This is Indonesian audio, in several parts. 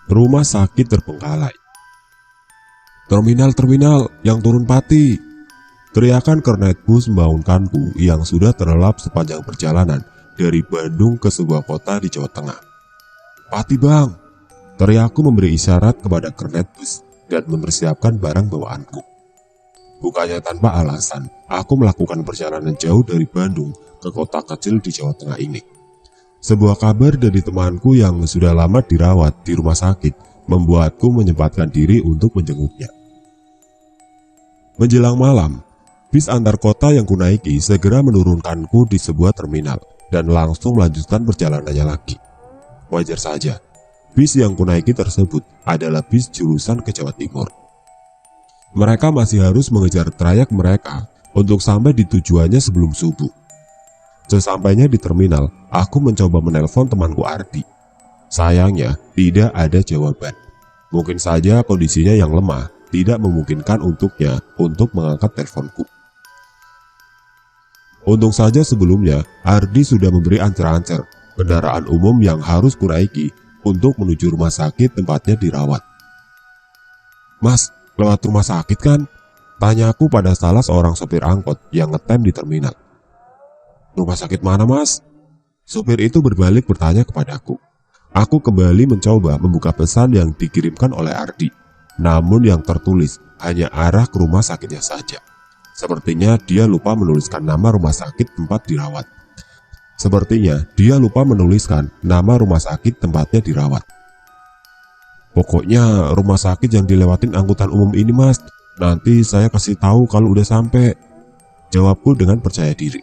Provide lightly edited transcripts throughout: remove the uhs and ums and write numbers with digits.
Rumah sakit terbengkalai. Terminal yang turun Pati. Teriakan kernet bus membangunkanku yang sudah terlelap sepanjang perjalanan dari Bandung ke sebuah kota di Jawa Tengah. Pati bang, teriakku memberi isyarat kepada kernet bus dan mempersiapkan barang bawaanku. Bukannya tanpa alasan, aku melakukan perjalanan jauh dari Bandung ke kota kecil di Jawa Tengah ini. Sebuah kabar dari temanku yang sudah lama dirawat di rumah sakit membuatku menyempatkan diri untuk menjenguknya. Menjelang malam, bis antar kota yang kunaiki segera menurunkanku di sebuah terminal dan langsung melanjutkan perjalanannya lagi. Wajar saja, bis yang kunaiki tersebut adalah bis jurusan ke Jawa Timur. Mereka masih harus mengejar trayek mereka untuk sampai di tujuannya sebelum subuh. Sesampainya di terminal, aku mencoba menelpon temanku Ardi. Sayangnya, tidak ada jawaban. Mungkin saja kondisinya yang lemah tidak memungkinkan untuknya untuk mengangkat teleponku. Untung saja sebelumnya, Ardi sudah memberi ancer-ancer kendaraan umum yang harus kunaiki untuk menuju rumah sakit tempatnya dirawat. Mas, lewat rumah sakit kan? Tanyaku pada salah seorang sopir angkot yang ngetem di terminal. Rumah sakit mana mas? Sopir itu berbalik bertanya kepadaku. Aku kembali mencoba membuka pesan yang dikirimkan oleh Ardi. Namun yang tertulis hanya arah ke rumah sakitnya saja. Sepertinya dia lupa menuliskan nama rumah sakit tempat dirawat. Pokoknya rumah sakit yang dilewatin angkutan umum ini mas. Nanti saya kasih tahu kalau udah sampai. Jawabku dengan percaya diri.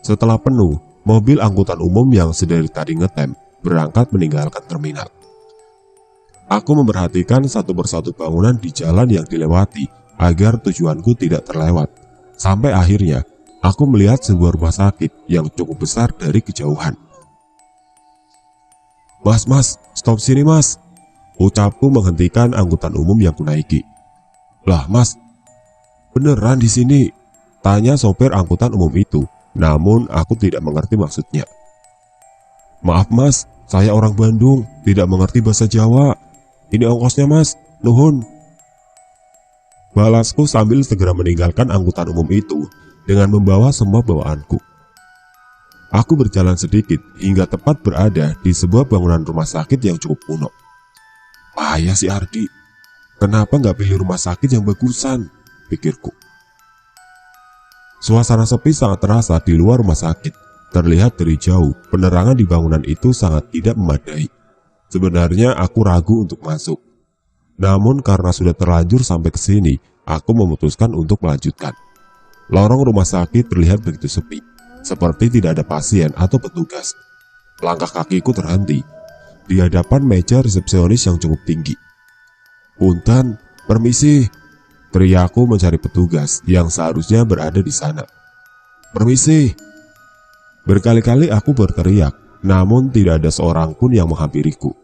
Setelah penuh, mobil angkutan umum yang sedari tadi ngetem berangkat meninggalkan terminal. Aku memperhatikan satu persatu bangunan di jalan yang dilewati agar tujuanku tidak terlewat. Sampai akhirnya, aku melihat sebuah rumah sakit yang cukup besar dari kejauhan. Mas, stop sini mas. Ucapku menghentikan angkutan umum yang kunaiki. Lah mas, beneran di sini? Tanya sopir angkutan umum itu, namun aku tidak mengerti maksudnya. Maaf mas, saya orang Bandung, tidak mengerti bahasa Jawa. Ini ongkosnya mas, nuhun. Balasku sambil segera meninggalkan angkutan umum itu dengan membawa semua bawaanku. Aku berjalan sedikit hingga tepat berada di sebuah bangunan rumah sakit yang cukup kuno. Payah si Ardi, kenapa nggak pilih rumah sakit yang bagusan, pikirku. Suasana sepi sangat terasa di luar rumah sakit. Terlihat dari jauh, penerangan di bangunan itu sangat tidak memadai. Sebenarnya aku ragu untuk masuk. Namun karena sudah terlanjur sampai ke sini, aku memutuskan untuk melanjutkan. Lorong rumah sakit terlihat begitu sepi, seperti tidak ada pasien atau petugas. Langkah kakiku terhenti di hadapan meja resepsionis yang cukup tinggi. Punten, permisi, teriakku mencari petugas yang seharusnya berada di sana. Permisi. Berkali-kali aku berteriak, namun tidak ada seorang pun yang menghampiriku.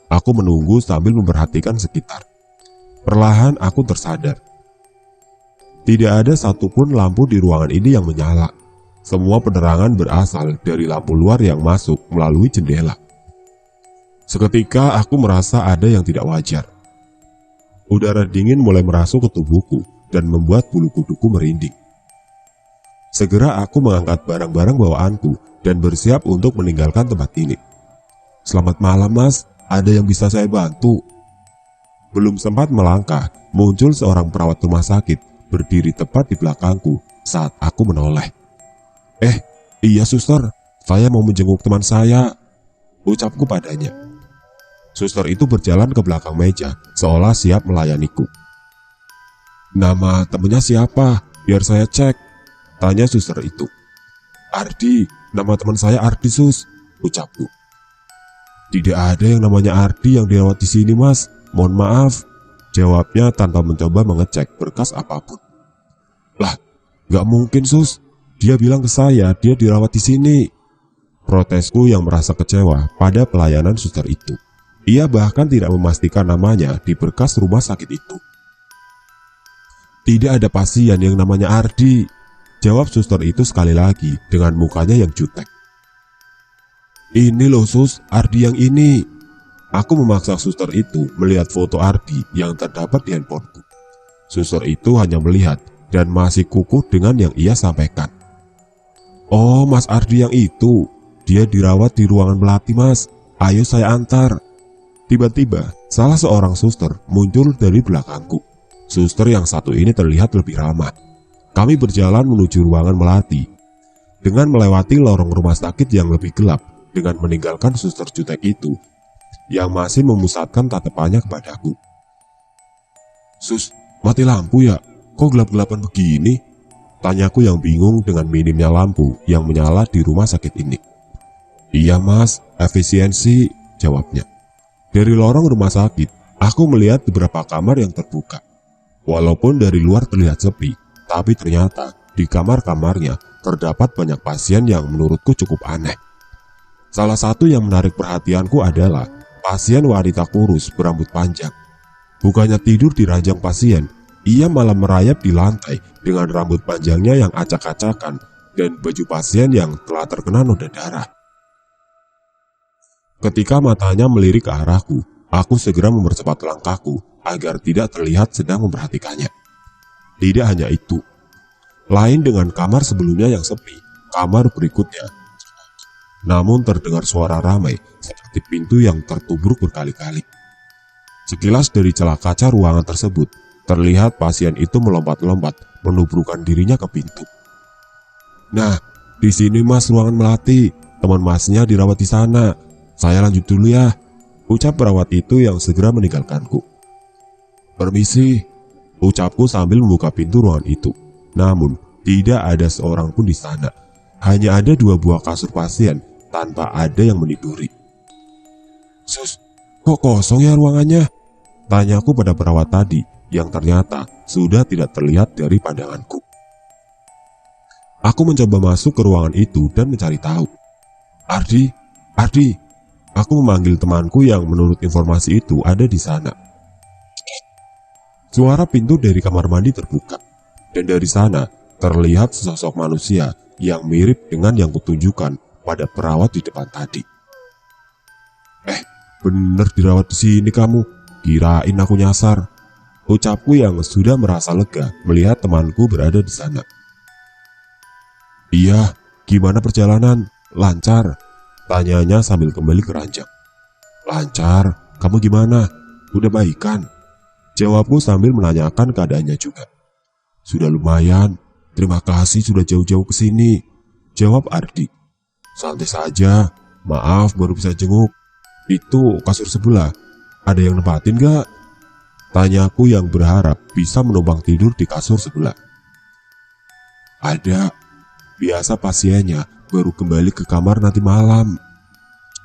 Aku menunggu sambil memperhatikan sekitar. Perlahan aku tersadar. Tidak ada satupun lampu di ruangan ini yang menyala. Semua penerangan berasal dari lampu luar yang masuk melalui jendela. Seketika aku merasa ada yang tidak wajar. Udara dingin mulai merasuk ke tubuhku dan membuat bulu kuduku merinding. Segera aku mengangkat barang-barang bawaanku dan bersiap untuk meninggalkan tempat ini. Selamat malam mas, ada yang bisa saya bantu? Belum sempat melangkah, muncul seorang perawat rumah sakit berdiri tepat di belakangku saat aku menoleh. Iya suster, saya mau menjenguk teman saya, ucapku padanya. Suster itu berjalan ke belakang meja, seolah siap melayaniku. Nama temannya siapa? Biar saya cek, tanya suster itu. Ardi, nama teman saya Ardi sus, ucapku. Tidak ada yang namanya Ardi yang dirawat di sini mas, mohon maaf, jawabnya tanpa mencoba mengecek berkas apapun. Lah, gak mungkin sus, dia bilang ke saya dia dirawat di sini. Protesku yang merasa kecewa pada pelayanan suster itu. Ia bahkan tidak memastikan namanya di berkas rumah sakit itu. Tidak ada pasien yang namanya Ardi, jawab suster itu sekali lagi dengan mukanya yang jutek. Ini loh sus, Ardi yang ini. Aku memaksa suster itu melihat foto Ardi yang terdapat di handphoneku. Suster itu hanya melihat dan masih kukuh dengan yang ia sampaikan. "Oh, Mas Ardi yang itu. Dia dirawat di ruangan melati, Mas. Ayo saya antar." Tiba-tiba, salah seorang suster muncul dari belakangku. Suster yang satu ini terlihat lebih ramah. Kami berjalan menuju ruangan melati. Dengan melewati lorong rumah sakit yang lebih gelap, dengan meninggalkan suster jutek itu, yang masih memusatkan tatapannya kepadaku. "Sus, mati lampu ya? Kok gelap-gelapan begini?" Tanyaku yang bingung dengan minimnya lampu yang menyala di rumah sakit ini. "Iya Mas, efisiensi," jawabnya. Dari lorong rumah sakit, aku melihat beberapa kamar yang terbuka. Walaupun dari luar terlihat sepi, tapi ternyata di kamar-kamarnya terdapat banyak pasien yang menurutku cukup aneh. Salah satu yang menarik perhatianku adalah pasien wanita kurus berambut panjang. Bukannya tidur di ranjang pasien, ia malah merayap di lantai dengan rambut panjangnya yang acak-acakan dan baju pasien yang telah terkena noda darah. Ketika matanya melirik ke arahku, aku segera mempercepat langkahku agar tidak terlihat sedang memperhatikannya. Tidak hanya itu, lain dengan kamar sebelumnya yang sepi, kamar berikutnya namun terdengar suara ramai seperti pintu yang tertubruk berkali-kali. Sekilas dari celah kaca ruangan tersebut, terlihat pasien itu melompat-lompat menubrukkan dirinya ke pintu. "Nah, di sini Mas ruangan melati. Teman Masnya dirawat di sana. Saya lanjut dulu ya," ucap perawat itu yang segera meninggalkanku. "Permisi," ucapku sambil membuka pintu ruangan itu. Namun, tidak ada seorang pun di sana. Hanya ada 2 buah kasur pasien tanpa ada yang meniduri. "Sus, kok kosong ya ruangannya?" tanyaku pada perawat tadi yang ternyata sudah tidak terlihat dari pandanganku. Aku mencoba masuk ke ruangan itu dan mencari tahu. Ardi, aku memanggil temanku yang menurut informasi itu ada di sana. Suara pintu dari kamar mandi terbuka, dan dari sana terlihat sesosok manusia yang mirip dengan yang kutunjukkan pada perawat di depan tadi. Bener dirawat di sini kamu, kirain aku nyasar," ucapku yang sudah merasa lega melihat temanku berada di sana. "Iya, gimana perjalanan? Lancar?" tanyanya sambil kembali ke ranjang. "Lancar, kamu gimana? Udah baikan?" jawabku sambil menanyakan keadaannya juga. "Sudah lumayan, terima kasih sudah jauh-jauh ke sini," jawab Ardi. "Santai saja, maaf baru bisa jenguk. Itu kasur sebelah, ada yang nempatin gak?" tanyaku yang berharap bisa menumpang tidur di kasur sebelah. "Ada, biasa pasiennya baru kembali ke kamar nanti malam,"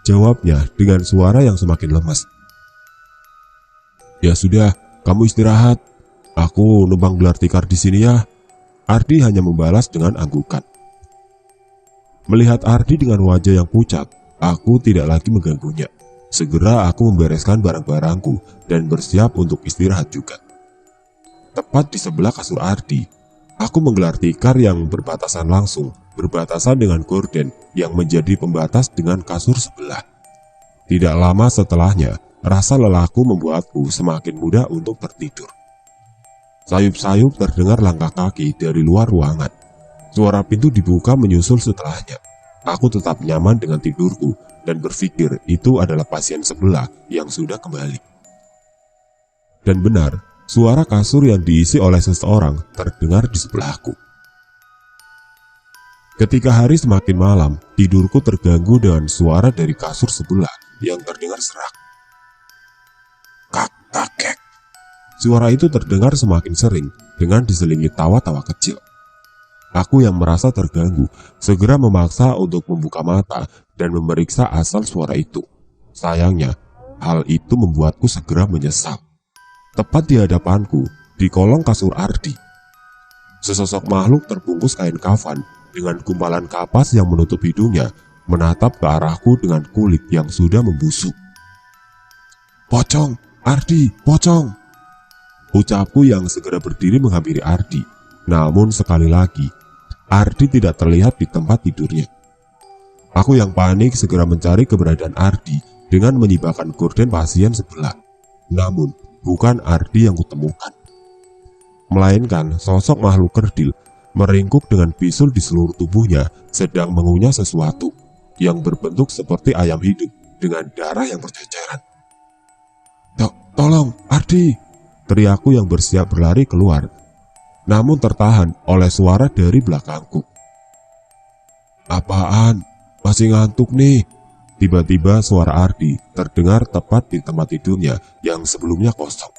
jawabnya dengan suara yang semakin lemas. "Ya sudah, kamu istirahat. Aku numpang gelar tikar di sini ya," Ardi hanya membalas dengan anggukan. Melihat Ardi dengan wajah yang pucat, aku tidak lagi mengganggunya. Segera aku membereskan barang-barangku dan bersiap untuk istirahat juga. Tepat di sebelah kasur Ardi, aku menggelar tikar yang berbatasan dengan gorden yang menjadi pembatas dengan kasur sebelah. Tidak lama setelahnya, rasa lelahku membuatku semakin mudah untuk tertidur. Sayup-sayup terdengar langkah kaki dari luar ruangan. Suara pintu dibuka menyusul setelahnya. Aku tetap nyaman dengan tidurku dan berpikir itu adalah pasien sebelah yang sudah kembali. Dan benar, suara kasur yang diisi oleh seseorang terdengar di sebelahku. Ketika hari semakin malam, tidurku terganggu dengan suara dari kasur sebelah yang terdengar serak. Kakek. Suara itu terdengar semakin sering dengan diselingi tawa-tawa kecil. Aku yang merasa terganggu segera memaksa untuk membuka mata dan memeriksa asal suara itu. Sayangnya, hal itu membuatku segera menyesal. Tepat di hadapanku, di kolong kasur Ardi, sesosok makhluk terbungkus kain kafan dengan gumpalan kapas yang menutup hidungnya menatap ke arahku dengan kulit yang sudah membusuk. "Pocong, Ardi, pocong!" ucapku yang segera berdiri menghampiri Ardi. Namun sekali lagi, Ardi tidak terlihat di tempat tidurnya. Aku yang panik segera mencari keberadaan Ardi dengan menyibakkan gorden pasien sebelah. Namun, bukan Ardi yang kutemukan, melainkan sosok makhluk kerdil meringkuk dengan bisul di seluruh tubuhnya, sedang mengunyah sesuatu yang berbentuk seperti ayam hidup dengan darah yang berceceran. Tolong, Ardi!" teriakku yang bersiap berlari keluar, namun tertahan oleh suara dari belakangku. "Apaan? Masih ngantuk nih?" Tiba-tiba suara Ardi terdengar tepat di tempat tidurnya yang sebelumnya kosong.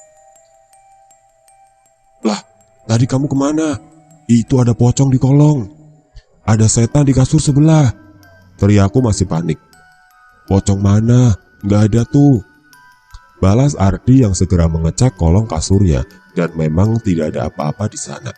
"Lah, tadi kamu kemana? Itu ada pocong di kolong. Ada setan di kasur sebelah." Teriakku masih panik. "Pocong mana? Nggak ada tuh," balas Ardi yang segera mengecek kolong kasurnya, dan memang tidak ada apa-apa di sana.